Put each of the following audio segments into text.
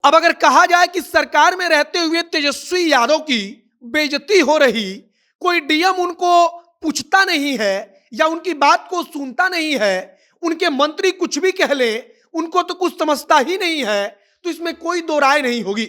अब अगर कहा जाए कि सरकार में रहते हुए तेजस्वी यादव की बेइज्जती हो रही, कोई डीएम उनको पूछता नहीं है या उनकी बात को सुनता नहीं है, उनके मंत्री कुछ भी कह ले उनको तो कुछ समझता ही नहीं है, तो इसमें कोई दो राय नहीं होगी।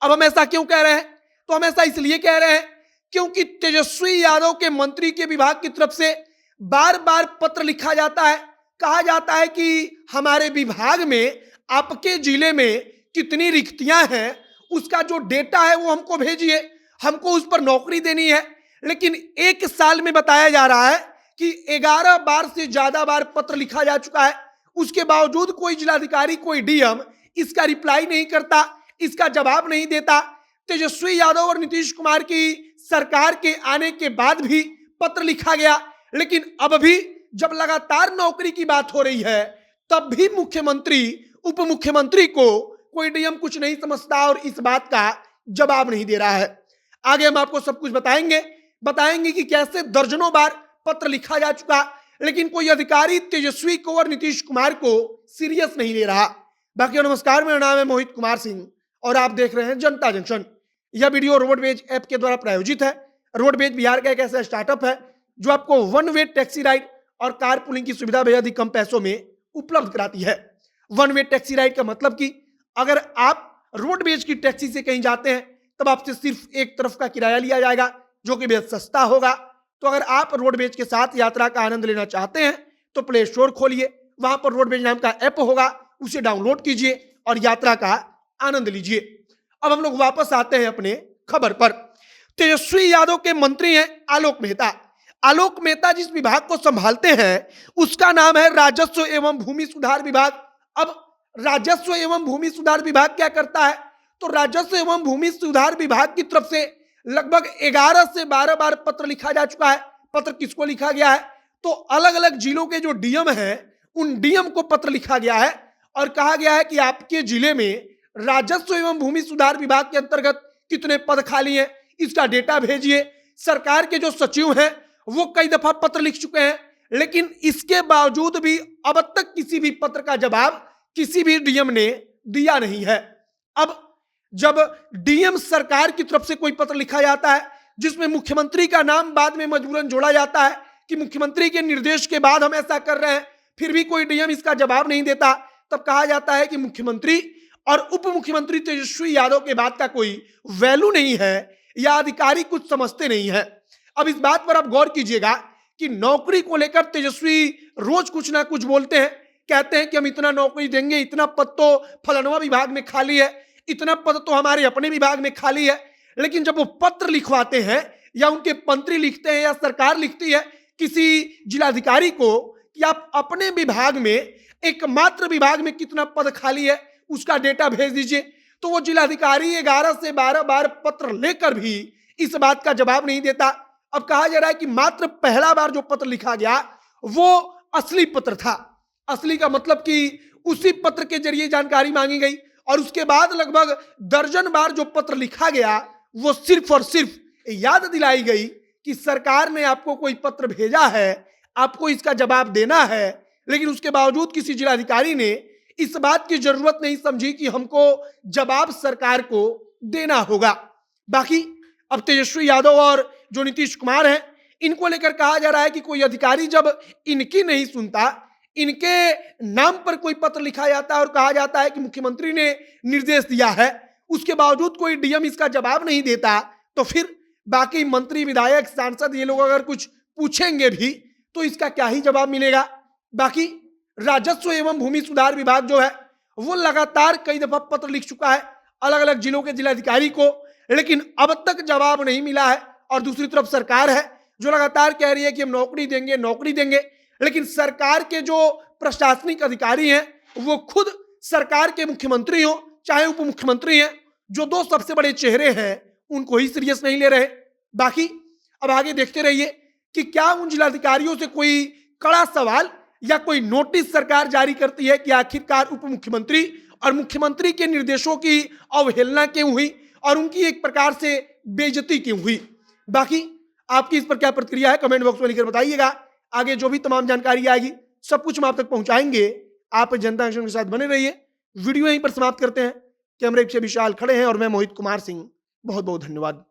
अब हम ऐसा क्यों कह रहे हैं? तो हम ऐसा इसलिए कह रहे हैं क्योंकि तेजस्वी यादव के मंत्री के विभाग की तरफ से बार बार पत्र लिखा जाता है, कहा जाता है कि हमारे विभाग में आपके जिले में कितनी रिक्तियां हैं उसका जो डेटा है वो हमको भेजिए, हमको उस पर नौकरी देनी है। लेकिन एक साल में बताया जा रहा है कि 11 बार से ज्यादा बार पत्र लिखा जा चुका है, उसके बावजूद कोई जिलाधिकारी, कोई डीएम इसका रिप्लाई नहीं करता, इसका जवाब नहीं देता। तेजस्वी यादव और नीतीश कुमार की सरकार के आने के बाद भी पत्र लिखा गया, लेकिन अब भी जब लगातार नौकरी की बात हो रही है तब भी मुख्यमंत्री, उप मुख्यमंत्री को कोई डीएम कुछ नहीं समझता और इस बात का जवाब नहीं दे रहा है। आगे हम आपको सब कुछ बताएंगे कि कैसे दर्जनों बार पत्र लिखा जा चुका, लेकिन कोई अधिकारी तेजस्वी को और नीतीश कुमार को सीरियस नहीं ले रहा। बाकी नमस्कार, मेरा नाम है मोहित कुमार सिंह और आप देख रहे हैं जनता जंक्शन। यह वीडियो रोडवेज ऐप के द्वारा प्रायोजित है। रोडवेज बिहार का एक ऐसा स्टार्टअप है जो आपको वन वे टैक्सी राइड और कार पुलिंग की सुविधा बेहद ही कम पैसों में उपलब्ध कराती है। वन वे टैक्सी राइड का मतलब कि अगर आप रोडवेज की टैक्सी से कहीं जाते हैं तब आपसे सिर्फ एक तरफ का किराया लिया जाएगा जो कि बेहद सस्ता होगा। तो अगर आप रोडवेज के साथ यात्रा का आनंद लेना चाहते हैं तो प्ले स्टोर खोलिए, वहां पर रोडवेज नाम का ऐप होगा, उसे डाउनलोड कीजिए और यात्रा का आनंद लीजिए। अब हम लोग वापस आते हैं अपने खबर पर। तेजस्वी यादव के मंत्री हैं आलोक मेहता। आलोक मेहता जिस विभाग को संभालते हैं उसका नाम है राजस्व एवं भूमि सुधार विभाग। अब राजस्व एवं भूमि सुधार विभाग क्या करता है? तो राजस्व एवं भूमि सुधार विभाग की तरफ से लगभग 11 से 12 बार पत्र लिखा जा चुका है। पत्र किसको लिखा गया है? तो अलग अलग जिलों के जो डीएम हैं उन डीएम को पत्र लिखा गया है और कहा गया है कि आपके जिले में राजस्व एवं भूमि सुधार विभाग के अंतर्गत कितने पद खाली हैं, इसका डेटा भेजिए। सरकार के जो सचिव हैं वो कई दफा पत्र लिख चुके हैं, लेकिन इसके बावजूद भी अब तक किसी भी पत्र का जवाब किसी भी डीएम ने दिया नहीं है। अब जब डीएम सरकार की तरफ से कोई पत्र लिखा जाता है जिसमें मुख्यमंत्री का नाम बाद में मजबूरन जोड़ा जाता है कि मुख्यमंत्री के निर्देश के बाद हम ऐसा कर रहे हैं, फिर भी कोई डीएम इसका जवाब नहीं देता, तब कहा जाता है कि मुख्यमंत्री और उप मुख्यमंत्री तेजस्वी यादव के बात का कोई वैल्यू नहीं है या अधिकारी कुछ समझते नहीं है। अब इस बात पर आप गौर कीजिएगा कि नौकरी को लेकर तेजस्वी रोज कुछ ना कुछ बोलते हैं, कहते हैं कि हम इतना नौकरी देंगे, इतना पद तो फलानवा विभाग में खाली है, इतना पद तो हमारे अपने विभाग में खाली है। लेकिन जब वो पत्र लिखवाते हैं या उनके मंत्री लिखते हैं या सरकार लिखती है किसी जिलाधिकारी को कि आप अपने विभाग में, एकमात्र विभाग में कितना पद खाली है उसका डेटा भेज दीजिए, तो वो जिलाधिकारी 11 से 12 बार पत्र लेकर भी इस बात का जवाब नहीं देता। अब कहा जा रहा है कि मात्र पहला बार जो पत्र लिखा गया वो असली पत्र था। असली का मतलब कि उसी पत्र के जरिए जानकारी मांगी गई और उसके बाद लगभग दर्जन बार जो पत्र लिखा गया वो सिर्फ और सिर्फ याद दिलाई गई कि सरकार ने आपको कोई पत्र भेजा है, आपको इसका जवाब देना है, लेकिन उसके बावजूद किसी जिलाधिकारी ने इस बात की जरूरत नहीं समझी कि हमको जवाब सरकार को देना होगा। बाकी अब तेजस्वी यादव और जो नीतीश कुमार हैं इनको लेकर कहा जा रहा है कि कोई अधिकारी जब इनकी नहीं सुनता, इनके नाम पर कोई पत्र लिखा जाता है और कहा जाता है कि मुख्यमंत्री ने निर्देश दिया है, उसके बावजूद कोई डीएम इसका जवाब नहीं देता, तो फिर बाकी मंत्री, विधायक, सांसद ये लोग अगर कुछ पूछेंगे भी तो इसका क्या ही जवाब मिलेगा। बाकी राजस्व एवं भूमि सुधार विभाग जो है वो लगातार कई दफा पत्र लिख चुका है अलग अलग जिलों के जिलाधिकारी को, लेकिन अब तक जवाब नहीं मिला है। और दूसरी तरफ सरकार है जो लगातार कह रही है कि हम नौकरी देंगे, लेकिन सरकार के जो प्रशासनिक अधिकारी हैं वो खुद सरकार के मुख्यमंत्री हो चाहे उप मुख्यमंत्री हैं, जो दो सबसे बड़े चेहरे हैं, उनको ही सीरियस नहीं ले रहे। बाकी अब आगे देखते रहिए कि क्या उन जिलाधिकारियों से कोई कड़ा सवाल या कोई नोटिस सरकार जारी करती है कि आखिरकार उप मुख्यमंत्री और मुख्यमंत्री के निर्देशों की अवहेलना क्यों हुई और उनकी एक प्रकार से बेइज्जती क्यों हुई। बाकी आपकी इस पर क्या प्रतिक्रिया है कमेंट बॉक्स में लिखकर बताइएगा। आगे जो भी तमाम जानकारी आएगी सब कुछ हम आप तक पहुंचाएंगे। आप जनता जंक्शन के साथ बने रहिए। वीडियो यहीं पर समाप्त करते हैं। कैमरे से विशाल खड़े हैं और मैं मोहित कुमार सिंह। बहुत बहुत धन्यवाद।